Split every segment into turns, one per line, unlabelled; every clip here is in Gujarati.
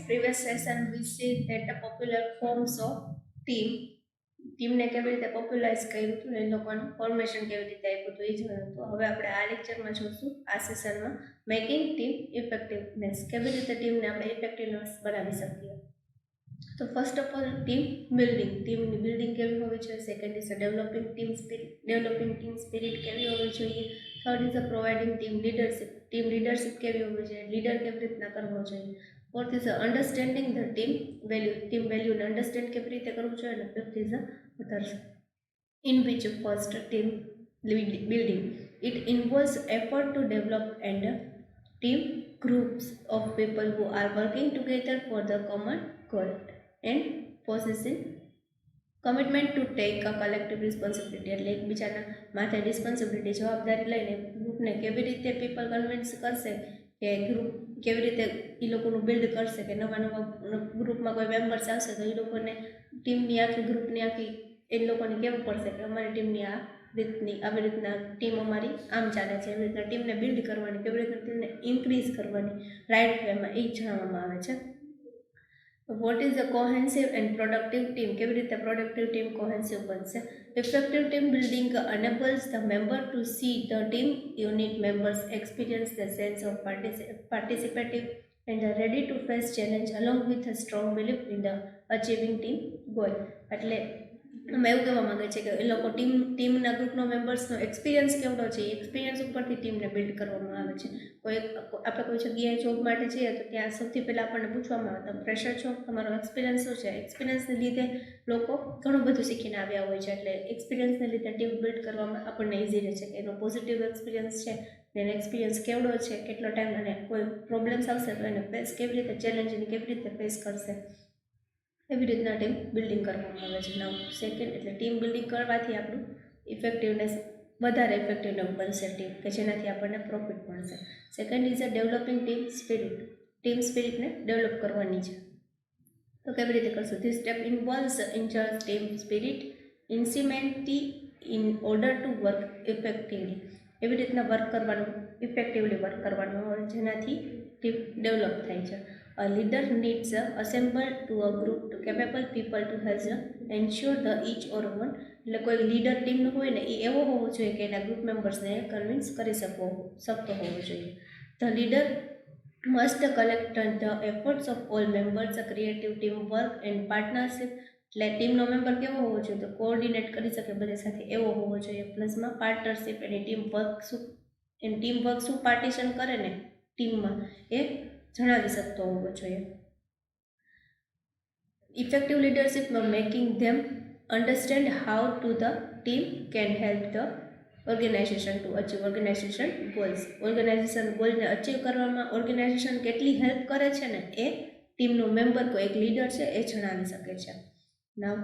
previous session we see that the popular forms of team ટીમને કેવી રીતે પોપ્યુલાઇઝ કર્યું હતું એ લોકોનું ફોર્મેશન કેવી રીતે આપ્યું હતું એ જોયું હતું. હવે આપણે આ લેક્ચરમાં જોઈશું આ સેશનમાં મેકિંગ ટીમ ઇફેક્ટિવનેસ, કેવી રીતે ટીમને આપણે ઇફેક્ટિવનેસ બનાવી શકીએ. તો first of all team building, ટીમની બિલ્ડિંગ કેવી હોવી જોઈએ. Second is developing team spirit કેવી હોવી જોઈએ. Third is providing team leadership કેવી હોવી જોઈએ, લીડર કેવી રીતના કરવો જોઈએ. Fourth is understanding the team વેલ્યુને અન્ડરસ્ટેન્ડ કેવી રીતે કરવું જોઈએ. અને fifth is others in which first team building it involves effort to develop and team groups of people who are working together for the common goal and possessing commitment to take a collective responsibility. એટલે એકબીજાના માથે રિસ્પોન્સિબિલિટી જવાબદારી લઈને ગ્રુપને કેવી રીતે પીપલ કન્વિન્સ કરશે કે ગ્રુપ કેવી રીતે એ લોકોનું બિલ્ડ કરશે કે નવા ગ્રુપમાં કોઈ મેમ્બર્સ આવશે તો એ લોકોને ટીમની આખી ગ્રુપની આખી એ લોકોને કહેવું પડશે કે અમારી ટીમની આ રીતની આવી રીતના ટીમ અમારી આમ ચાલે છે, એવી રીતના ટીમને બિલ્ડ કરવાની, કેવી રીતના ટીમને ઇન્ક્રીઝ કરવાની રાઇટ વેમાં એ જણાવવામાં આવે છે. What is a cohesive and productive team, કેવી રીતે પ્રોડક્ટિવ ટીમ કોહેન્સિવ બનશે. Effective team building enables the member to see the team unit members experience the sense of participative and are ready to face challenge along with a strong belief in the achieving team goal. એટલે અમે એવું કહેવા માંગે છે કે એ લોકો ટીમના ગ્રુપનો મેમ્બર્સનો એક્સપિરિયન્સ કેવડો છે, એ એક્સપિરિયન્સ ઉપરથી ટીમને બિલ્ડ કરવામાં આવે છે. આપણે કોઈ જગ્યાએ જોબ માટે જઈએ તો ત્યાં સૌથી પહેલાં આપણને પૂછવામાં આવે તમે ફ્રેશર છો, તમારો એક્સપિરિયન્સ શું છે. એક્સપિરિયન્સને લીધે લોકો ઘણું બધું શીખીને આવ્યા હોય છે, એટલે એક્સપિરિયન્સને લીધે ટીમ બિલ્ડ કરવામાં આપણને ઇઝી રહે છે કે એનો પોઝિટિવ એક્સપિરિયન્સ છે, એનો એક્સપિરિયન્સ કેવડો છે, કેટલો ટાઈમ, અને કોઈ પ્રોબ્લેમ્સ આવશે તો એને ફેસ કેવી રીતે, ચેલેન્જને કેવી રીતે ફેસ કરશે, એવી રીતના ટીમ બિલ્ડિંગ કરવામાં આવે છે. નાવ સેકન્ડ એટલે ટીમ બિલ્ડિંગ કરવાથી આપણું ઇફેક્ટિવનેસ વધારે ઇફેક્ટિવ બનશે ટીમ, કે જેનાથી આપણને પ્રોફિટ મળશે. Second is a developing team સ્પિરિટને ડેવલપ કરવાની છે. તો કેવી રીતે કરશું. This step involves team spirit incitement in order to work effectively, એવી રીતના વર્ક કરવાનું, ઇફેક્ટિવલી વર્ક કરવાનું હોય જેનાથી ટીમ ડેવલપ થાય છે. A leader needs assemble to a group to capable people to has ensure the each or one, એટલે કોઈ લીડર ટીમનો હોય ને એ એવો હોવો જોઈએ કે એના ગ્રુપ મેમ્બર્સને કન્વિન્સ કરી શકતો હોવો જોઈએ. The leader must collect the efforts of all members, a creative team work and partnership, એટલે ટીમનો મેમ્બર કેવો હોવો જોઈએ તો કોઓર્ડિનેટ કરી શકે બધા સાથે એવો હોવો જોઈએ. પ્લસમાં પાર્ટનરશિપ એની ટીમ વર્ક શું પાર્ટીશન કરે ને ટીમમાં એ જણાવી શકતો હોવો જોઈએ. ઇફેક્ટિવ લીડરશિપમાં making them understand how to the team can help the organization to achieve organization goals, organization ગોલને અચીવ કરવામાં ઓર્ગેનાઇઝેશન કેટલી હેલ્પ કરે છે ને એ ટીમનો મેમ્બર કોઈ એક લીડર છે એ જણાવી શકે છે. નાવ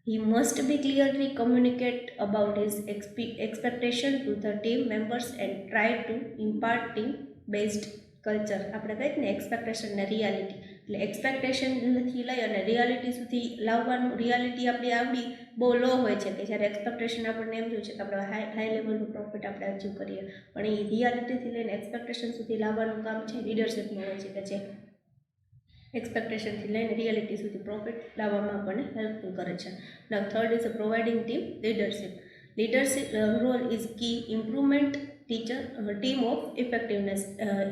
he must be clearly communicate about his expectation to the team members and try to impart team based culture. આપણે કહીએ ને એક્સપેક્ટેશન ને રિયાલિટી, એટલે એક્સપેક્ટેશનથી લઈ અને રિયાલિટી સુધી લાવવાનું. રિયાલિટી આપણી આવડી બહુ લો હોય છે કે જ્યારે એક્સપેક્ટેશન આપણને એમ થયું છે કે આપણે હાઈ લેવલનું પ્રોફિટ આપણે અચીવ કરીએ, પણ એ રિયાલિટીથી લઈને એક્સપેક્ટેશન સુધી લાવવાનું કામ છે લીડરશિપનું હોય છે, કે જે એક્સપેક્ટેશનથી લઈને રિયાલિટી સુધી પ્રોફિટ લાવવામાં આપણને હેલ્પફુલ કરે છે. Now third is providing team leadership role is key improvement team of effectiveness,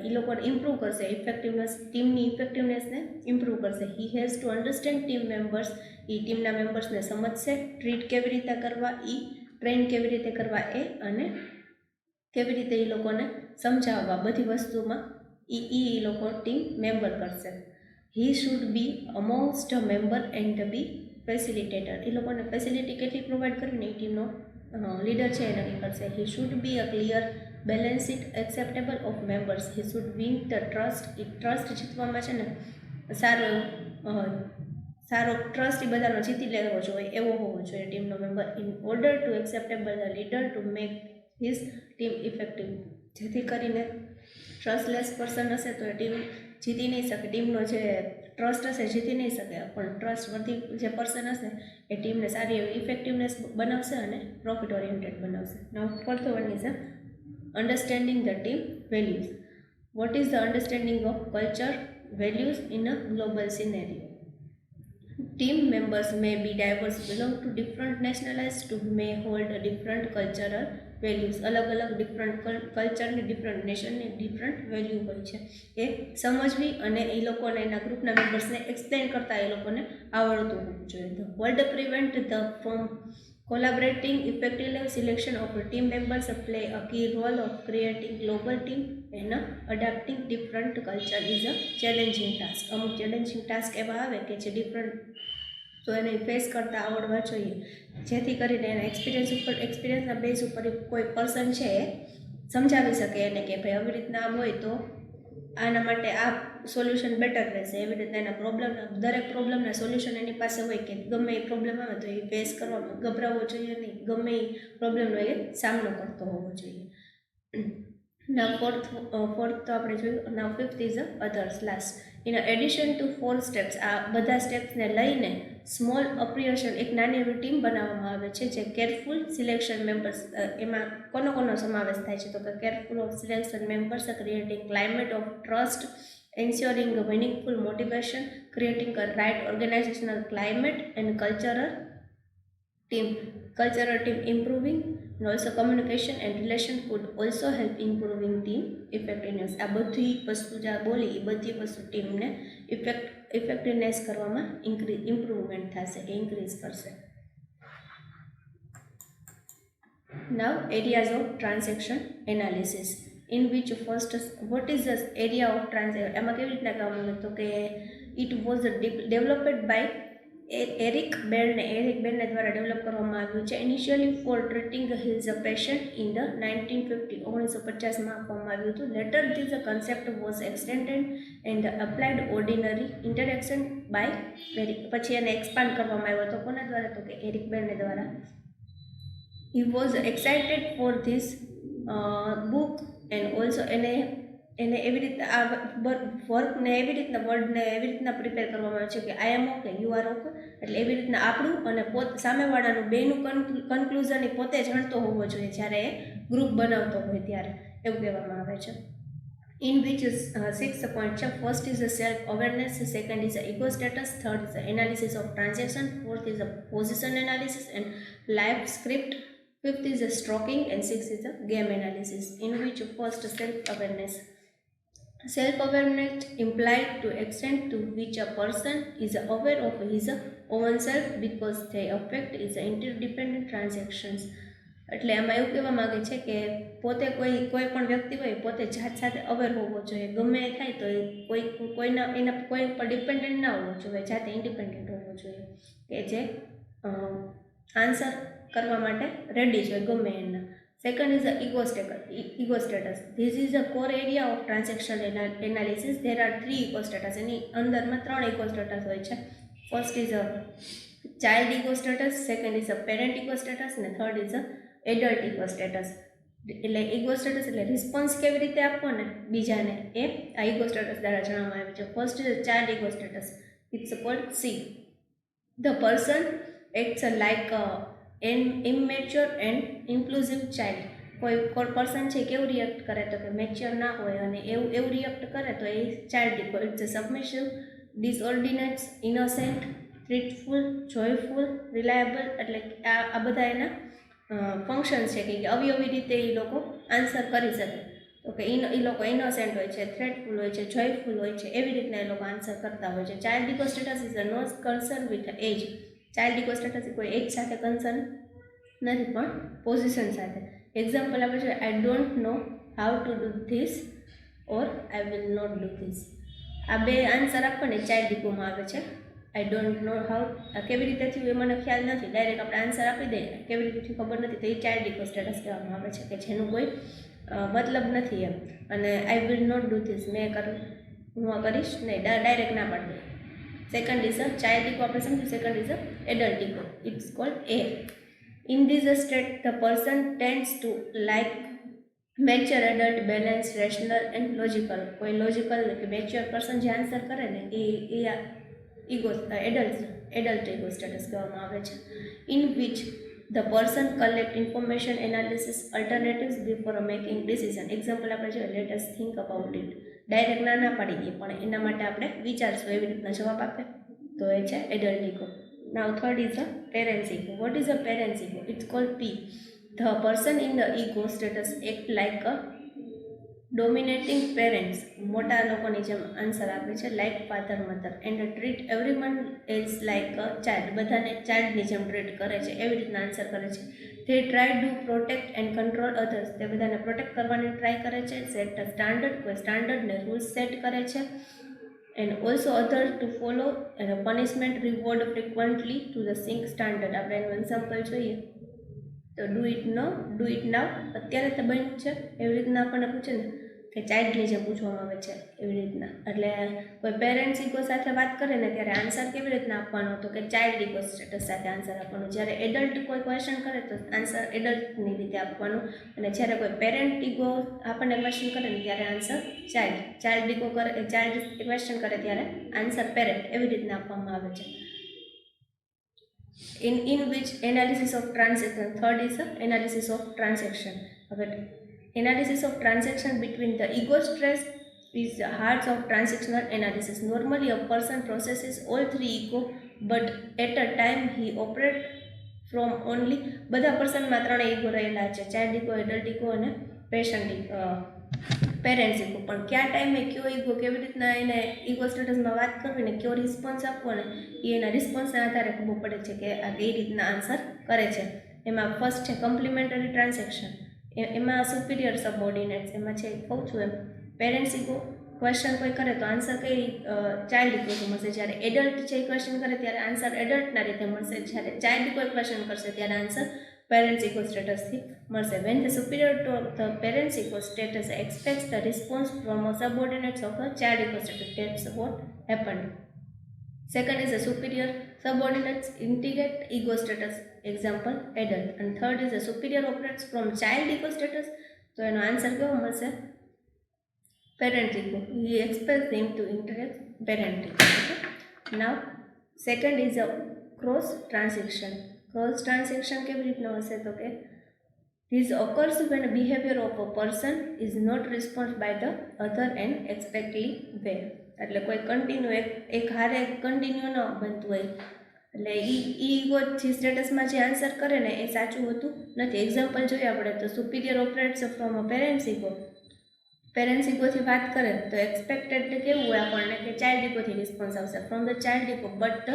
એ લોકોને ઇમ્પ્રૂવ કરશે ઇફેક્ટિવનેસ, ટીમની ઇફેક્ટિવનેસને ઇમ્પ્રૂવ કરશે. He has to understand team members, એ ટીમના મેમ્બર્સને સમજશે, ટ્રીટ કેવી રીતે કરવા એ, ટ્રેન કેવી રીતે કરવા એ, અને કેવી રીતે એ લોકોને સમજાવવા બધી વસ્તુમાં એ લોકો ટીમ મેમ્બર કરશે. He should be amongst a member and be facilitator, એ લોકોને ફેસિલિટી કેટલી પ્રોવાઈડ કરવી એ ટીમનો લીડર છે એ નક્કી કરશે. He should be a clear balance it acceptable of members, he should win the trust, એ ટ્રસ્ટ જીતવામાં છે ને સારો ટ્રસ્ટ એ બધાનો જીતી લેવો જોઈએ એવો હોવો જોઈએ ટીમનો member. In order two acceptable the leader to make his team effective, જેથી કરીને ટ્રસ્ટલેસ પર્સન હશે તો એ ટીમ જીતી નહીં શકે, ટીમનો જે ટ્રસ્ટ હશે જીતી નહીં શકે, પણ ટ્રસ્ટવર્ધી જે પર્સન હશે એ ટીમને સારી એવી ઇફેક્ટિવનેસ બનાવશે અને પ્રોફિટ ઓરિએન્ટેડ બનાવશે. Now fourth one is understanding the team values. What is the understanding of culture values in a global scenario. Team members may be diverse, belong to different nationalities, to may hold a different cultural values. અલગ અલગ ડિફરન્ટ કલ્ચરની, ડિફરન્ટ નેશનની ડિફરન્ટ વેલ્યુ હોય છે એ સમજવી અને એ લોકોને એના ગ્રુપના મેમ્બર્સને એક્સપ્લેન કરતા એ લોકોને આવડતું હોવું જોઈએ. The world prevent the from collaborating effectively. Selection of team members play a key role of creating global team and adapting different culture is a challenging task. અમુક ચેલેન્જિંગ ટાસ્ક એવા આવે કે જે ડિફરન્ટ તો એને ફેસ કરતા આવડવા જોઈએ, જેથી કરીને એના એક્સપિરિયન્સના બેઝ ઉપર કોઈ પર્સન છે એ સમજાવી શકે એને કે ભાઈ આવી રીતના આમ હોય તો આના માટે આ સોલ્યુશન બેટર રહેશે. એવી રીતના એના દરેક પ્રોબ્લેમના સોલ્યુશન એની પાસે હોય કે ગમે એ પ્રોબ્લેમ આવે તો એ ફેસ કરવામાં ગભરાવવો જોઈએ નહીં, ગમે એ પ્રોબ્લેમનો એ સામનો કરતો હોવો જોઈએ. ના ફોર્થ તો આપણે જોયું. ના fifth is others, last. In addition to 4 steps, આ બધા સ્ટેપ્સને લઈને સ્મોલ અપ્રિએશન, એક નાની એવી ટીમ બનાવવામાં આવે છે જે કેરફુલ સિલેક્શન મેમ્બર્સ, એમાં કોનો સમાવેશ થાય છે તો કે careful of selection members, creating climate of trust, ensuring a meaningful motivation, creating a right organizational climate, and cultural team improving, and also communication and relation could also help improving team effectiveness. આ બધી વસ્તુ જે બોલી એ બધી વસ્તુ ટીમને ઇફેક્ટિવનેસ કરવામાં ઇમ્પ્રુવમેન્ટ થશે કે ઇન્ક્રીઝ કરશે. Now, areas of transaction analysis, in which first, what is the area of transaction? એમાં કેવી રીતના કહેવામાં તો કે it was developed by Eric Berne દ્વારા ડેવલપ કરવામાં આવ્યું છે. Initially for treating his a patient in the 1950 આપવામાં આવ્યું હતું. Later this concept was extended and applied ordinary interaction by Eric. પછી એને એક્સપાન્ડ કરવામાં આવ્યો હતો. કોના દ્વારા તો કે એરિક બેર્ને દ્વારા. He was excited for this book and also એને એવી રીતના આ વર્કને એવી રીતના વર્ડને એવી રીતના પ્રિપેર કરવામાં આવે છે કે આઈ am okay, you R okay, એટલે એવી રીતના આપણું અને સામેવાળાનું બેનું કન્ક્લુઝન એ પોતે જાણતો હોવો જોઈએ જ્યારે એ ગ્રુપ બનાવતો હોય ત્યારે, એવું કહેવામાં આવે છે. In which is 6 point છે. First is a self awareness, second is a ego status, third is a analysis of transaction, fourth is a position analysis and life script, fifth is a stroking, and sixth is a game analysis. In which first self awareness. Self-awareness implied to extent to which a person is aware of his own self because they affect his interdependent transactions. એટલે આમાં એવું કહેવા માગે છે કે પોતે કોઈ પણ વ્યક્તિ હોય પોતે જાત સાથે અવેર હોવો જોઈએ. ગમે એ થાય તો એના કોઈ ઉપર ડિપેન્ડન્ટ ના હોવો જોઈએ, જાતે ઇન્ડિપેન્ડન્ટ હોવો જોઈએ કે જે આન્સર કરવા માટે રેડી છે ગમે એના. Second is the ego status. This is a core area of transaction analysis. There are 3 ego status. એની અંદરમાં 3 ego status હોય છે. First is a child ego status, second is a parent ego status, અને third is a adult ego status. એટલે ego status એટલે રિસ્પોન્સ કેવી રીતે આપવો ને બીજાને એ આ ego status દ્વારા જણાવવામાં આવે છે. First is a child ego status. It's called C. The person acts like an immature and impulsive child. કોઈ પર્સન છે કેવું રિએક્ટ કરે તો કે મેચ્યોર ના હોય અને એવું રિએક્ટ કરે તો એ child ego. It's submissive, disordinates, innocent, truthful, joyful, reliable. એટલે આ બધા એના ફંક્શન્સ છે કે અવયવી રીતે એ લોકો આન્સર કરી શકે. તો કે એ લોકો ઇનોસેન્ટ હોય છે, થ્રેટફુલ હોય છે, જોયફુલ હોય છે, એવી રીતના એ લોકો આન્સર કરતા હોય છે. Child ego status is a no concern with age. Child ego status કોઈ એજ સાથે કન્સર્ન નથી પણ પોઝિશન સાથે. એક્ઝામ્પલ આપણે જોઈએ, I don't know how to do this or I will not do this. આ બે આન્સર આપણને ચાઇલ્ડ ઈગોમાં આવે છે. આઈ ડોન્ટ નો હાઉ, કેવી રીતે થયું એ મને ખ્યાલ નથી, ડાયરેક્ટ આપણે આન્સર આપી દઈએ, કેવી રીતે થયું ખબર નથી, તો એ ચાઇલ્ડ ઈગો સ્ટેટસ કહેવામાં આવે છે કે જેનું કોઈ મતલબ નથી એમ. અને I will not do this, હું કરીશ નહીં, ડાયરેક્ટ ના પાડી દઈએ. Second is a child ego આપણે સમજ્યું. Second is a adult ego. It's called A. In this state, the person tends to like mature adult, balanced, rational and logical. કોઈ લોજિકલ કે મેચ્યોર પર્સન જે આન્સર કરે ને એ ઈગો એડલ્ટ ઈગો સ્ટેટસ કહેવામાં આવે છે. In which the person collect information, analysis, alternatives before making decision. Example આપણે જોઈએ, let us think about it. Direct ના પાડી દઈએ, પણ એના માટે આપણે વિચારશું એવી રીતના જવાબ આપે તો એ છે adult ego. Now third is a parents ego. What is a parents ego? It's called P. The person in the ego status act like a dominating parents, મોટા લોકોની જેમ આન્સર આપે છે, like father mother, and treat everyone as like a child, બધાને ચાઇલ્ડની જેમ ટ્રીટ કરે છે એવી રીતના આન્સર કરે છે. they try to protect and control others, તે બધાને પ્રોટેક્ટ કરવાની ટ્રાય કરે છે. સેટ અ સ્ટાન્ડર્ડ, કોઈ સ્ટાન્ડર્ડ ને રૂલ્સ સેટ કરે છે. and also others to follow and a punishment reward frequently to the same standard. આપણે એનું એક્ઝામ્પલ જોઈએ તો ડુ ઇટ નાવ, અત્યારે તો બન્યું છે એવી રીતના આપણને પૂછે ને કે ચાઇલ્ડની જે પૂછવામાં આવે છે એવી રીતના. એટલે કોઈ પેરેન્ટ્સ ઈગો સાથે વાત કરે ને ત્યારે આન્સર કેવી રીતના આપવાનો, તો કે ચાઇલ્ડ ઈગો સ્ટેટસ સાથે આન્સર આપવાનો. જ્યારે એડલ્ટ કોઈ ક્વેશ્ચન કરે તો આન્સર એડલ્ટની રીતે આપવાનું, અને જ્યારે કોઈ પેરેન્ટ ઈગો આપણને ક્વેશ્ચન કરે ને ત્યારે આન્સર ચાઇલ્ડ ઈગો કરે, ચાઇલ્ડ ક્વેશ્ચન કરે ત્યારે આન્સર પેરેન્ટ, એવી રીતના આપવામાં આવે છે. in which analysis of transaction. Third is the analysis of transaction. Analysis of transaction between the ego stress is the heart of transactional analysis. Normally a person processes all three ego, but at a time he operates from only, બધા પર્સનમાં ત્રણે ઈગો રહેલા છે, ચાઇલ્ડ ઈગો, એડલ્ટ ઈગો અને પેરેન્ટ્સ ઈગો. પણ કયા ટાઈમે કયો ઈગો કેવી રીતના એને ઈગો સ્ટેટસમાં વાત કરવી ને કયો રિસ્પોન્સ આપવો ને એ એના રિસ્પોન્સના આધારે ખબર પડે છે કે આ કઈ રીતના આન્સર કરે છે. એમાં ફર્સ્ટ છે કમ્પ્લિમેન્ટરી ટ્રાન્ઝેક્શન, એમાં સુપિરિયર સબઓર્ડિનેટ્સ, એમાં છે કહું છું એમ પેરેન્ટ્સ ઈગો ક્વેશ્ચન કોઈ કરે તો આન્સર કઈ ચાઇલ્ડ ઈગોથી મળશે. જ્યારે એડલ્ટ છે એ ક્વેશ્ચન કરે ત્યારે આન્સર એડલ્ટના રીતે મળશે. જ્યારે ચાઇલ્ડ કોઈ ક્વેશ્ચન કરશે ત્યારે આન્સર પેરેન્ટ્સ ઈગો સ્ટેટસથી મળશે. When the superior to the parents ego status expects the response from a subordinates of the child ego status, that's what happened. Second is the superior subordinates integrate ego status, example adult. And third is the superior operates from child ego status, તો એનો આન્સર કેવો મળશે? Parent ego. He expects them to integrate parent ego. Okay? Now second is a cross transaction. Cross transaction કેવી રીતના હશે તો કે this occurs when behavior of a person is not responded by the other and expectedly way. એટલે કોઈ કન્ટિન્યુ એક હારે કન્ટિન્યુ ન બનતું હોય, એટલે ઈગો જે સ્ટેટસમાં જે આન્સર કરે ને એ સાચું હોતું નથી. એક્ઝામ્પલ જોઈએ આપણે તો superior operates from a parents ઈગોથી વાત કરે તો એક્સપેક્ટેડ કેવું હોય આપણને કે ચાઇલ્ડ ઈગોથી રિસ્પોન્સ આવશે from the child ego, but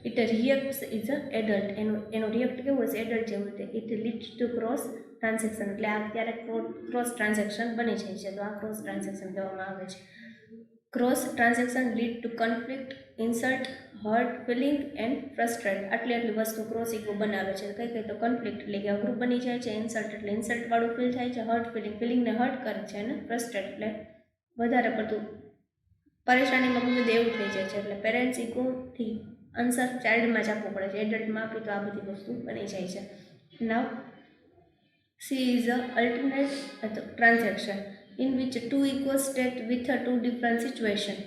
it reacts is a adult, એનો રિએક્ટ કેવું હશે એડલ્ટ જેવું છે. It leads to cross transaction, એટલે આ ક્યારેક ક્રોસ ટ્રાન્ઝેક્શન બની જાય છે, તો આ ક્રોસ ટ્રાન્ઝેક્શન કહેવામાં આવે છે. Cross transaction lead to conflict, insult, hurt feeling and frustrate. આટલી વસ્તુ ક્રોસ ઈગો બનાવે છે. કઈ તો કન્ફ્લિક્ટ એટલે કે અઘરું બની જાય છે, ઇન્સલ્ટ એટલે ઇન્સલ્ટવાળું ફીલ થાય છે, હર્ટ ફિલિંગને હર્ટ કરે છે, અને ફ્રસ્ટ્રેટ એટલે વધારે પડતું પરેશાનીમાં મૂકી દે એવું થઈ જાય છે. એટલે પેરેન્ટ્સ ઈગોથી આન્સર ચાઇલ્ડમાં જ આપવું પડે છે, એડલ્ટમાં આપી તો આ બધી વસ્તુ બની જાય છે. નાવ C is a alternate transaction in which two egos state with a two different situation.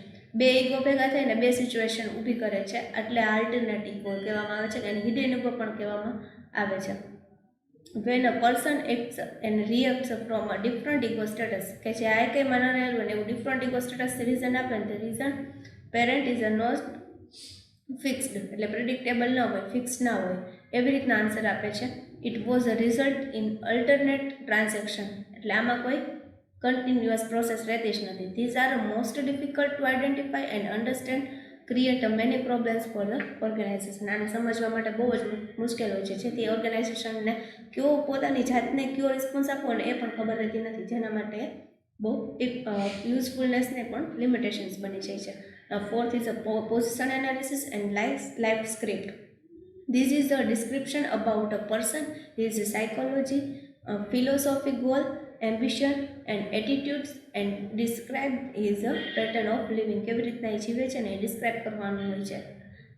બે ઈગો ભેગા થઈને બે સિચ્યુએશન ઊભી કરે છે, એટલે આલ્ટરનેટ ઈગો કહેવામાં આવે છે, અને હિડન ઈગો પણ કહેવામાં આવે છે. when a person acts and reacts from a different ego status, કે જે આ કંઈમાં ન રહેલું ને એવું ડિફરન્ટ ઈગો સ્ટેટસથી રીઝન આપે ને તે reason parent is a not fixed, એટલે પ્રિડિક્ટેબલ ન હોય, ફિક્સ ના હોય, એવી રીતના આન્સર આપે છે. It was a result in alternate transaction, એટલે આમાં કોઈ કન્ટિન્યુઅસ પ્રોસેસ રહેતી જ નથી. These are most difficult to identify and understand, create a many problems for the organisation. આને સમજવા માટે બહુ જ મુશ્કેલ હોય છે, જેથી ઓર્ગેનાઇઝેશનને કયો પોતાની જાતને કયો રિસ્પોન્સ આપવો ને એ પણ ખબર રહેતી નથી, જેના માટે બહુ યુઝફુલનેસને પણ લિમિટેશન્સ બની જાય છે. Fourth is a position analysis and life script. This is a description about a person, his psychology, philosophy, goal, ambition and attitudes, and describe his a pattern of living. કેવી રીતના એ જીવે છે ને એ ડિસ્ક્રાઇબ કરવાનું હોય છે.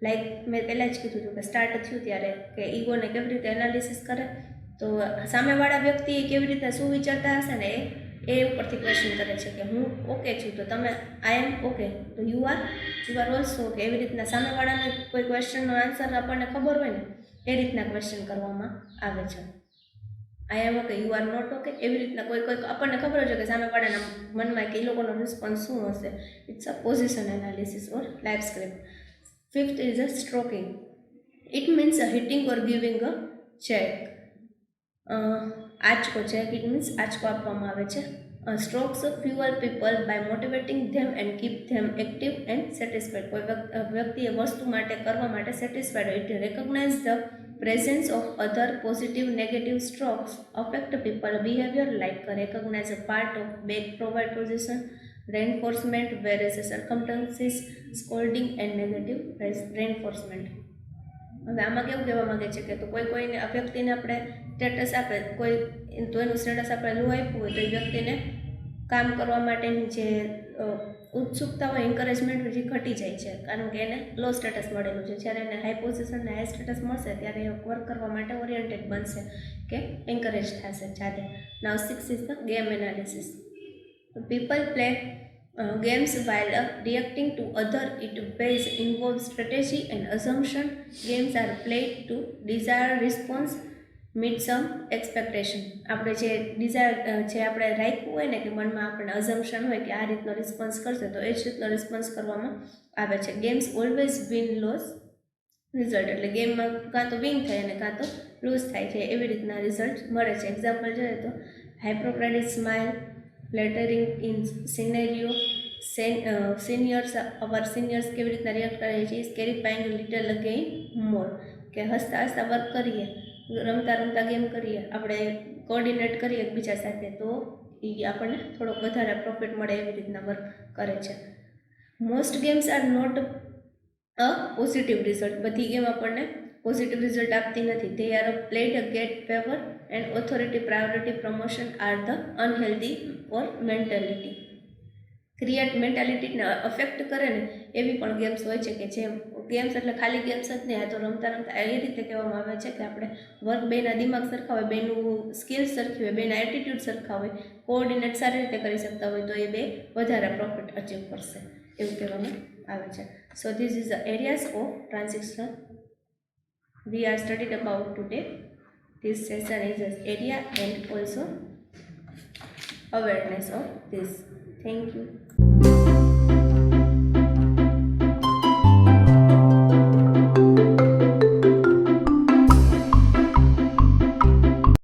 લાઈક મેં પહેલાં જ કીધું હતું કે સ્ટાર્ટ થયું ત્યારે કે ઈગોને કેવી રીતે એનાલિસિસ કરે, તો સામેવાળા વ્યક્તિ કેવી રીતે શું વિચારતા હશે ને એ ઉપરથી ક્વેશ્ચન કરે છે કે હું ઓકે છું તો તમે આઈ એમ ઓકે, તો યુ આર ઓલ્સો ઓકે. એવી રીતના સામેવાળાને કોઈ ક્વેશ્ચનનો આન્સર આપણને ખબર હોય ને એ રીતના ક્વેશ્ચન કરવામાં આવે છે. I am okay, you are not okay, એવી રીતના કોઈ કોઈ આપણને ખબર છે કે સામેવાળાના મનમાં કે એ લોકોનો રિસ્પોન્સ શું હશે. It's a position analysis or life script. Fifth is a stroking. It means a hitting or giving a check. આંચકો ચેક ઇટ મીન્સ આંચકો આપવામાં આવે છે. Strokes fuel people by motivating them and keep them active and satisfied. કોઈ વ્યક્તિએ વસ્તુ માટે કરવા માટે સેટિસ્ફાઈડ હોય. It recognize the presence of other positive negative strokes affect people behavior like recognize a part of back provide position reinforcement whereas circumstances scolding and negative reinforcement. હવે આમાં કેવું કહેવા માગે છે કે તો કોઈને આ વ્યક્તિને આપણે સ્ટેટસ આપે, કોઈ તો એનું સ્ટેટસ આપણે લો આપ્યું હોય તો એ વ્યક્તિને કામ કરવા માટેની જે ઉત્સુકતા હોય, એન્કરેજમેન્ટ જે ઘટી જાય છે, કારણ કે એને લો સ્ટેટસ મળેલું છે. જ્યારે એને હાઈ પોઝિશન ને હાઈ સ્ટેટસ મળશે ત્યારે એ વર્ક કરવા માટે ઓરિએન્ટેડ બનશે કે એન્કરેજ થશે જાતે. નાવ 6 is the game analysis. People play games while reacting to other it base involves strategy and assumption. Games are played to desired response meet some expectation. આપણે જે ડિઝાયર જે આપણે રાખ્યું હોય ને કે મનમાં આપણને અઝમ્પશન હોય કે આ રીતનો રિસ્પોન્સ કરશે તો એ જ રીતનો રિસ્પોન્સ કરવામાં આવે છે. Games always win loss result, એટલે ગેમમાં કાં તો વિન થાય અને કાં તો લૂઝ થાય છે, એવી રીતના રિઝલ્ટ મળે છે. એક્ઝામ્પલ જોઈએ તો હાઇપ્રોક્રેટિક સ્માઇલ, ફ્લેટરિંગ ઇન સિનેરિયો, સિનિયર્સ કેવી રીતના રિએક્ટ કરે છે, સ્કેરીફાઈંગ લિટલ અગેઇન મોર, કે હસતા હસતા વર્ક કરીએ, રમતા રમતા ગેમ કરીએ, આપણે કોર્ડિનેટ કરીએ એકબીજા સાથે તો એ આપણને થોડોક વધારે પ્રોફિટ મળે એવી રીતના વર્ક કરે છે. Most games are not a positive result. બધી ગેમ આપણને પોઝિટિવ રિઝલ્ટ આપતી નથી. They are played a get favour and authority priority promotion are the unhealthy or mentality. Create મેન્ટાલિટીને અફેક્ટ કરે ને એવી પણ ગેમ્સ હોય છે કે જે ગેમ્સ એટલે ખાલી ગેમ્સ જ નહીં, આ તો રમતા રમતા એ રીતે કહેવામાં આવે છે કે આપણે વર્ક બેના દિમાગ સરખા હોય, બેનું સ્કિલ સરખી હોય, બેના એટીટ્યૂડ સરખા હોય, કોઓર્ડિનેટ સારી રીતે કરી શકતા હોય તો એ બે વધારે પ્રોફિટ અચીવ કરશે એવું કહેવામાં આવે છે. So this is the areas of transaction we are studied about today. This session is area and also awareness of this. Thank you.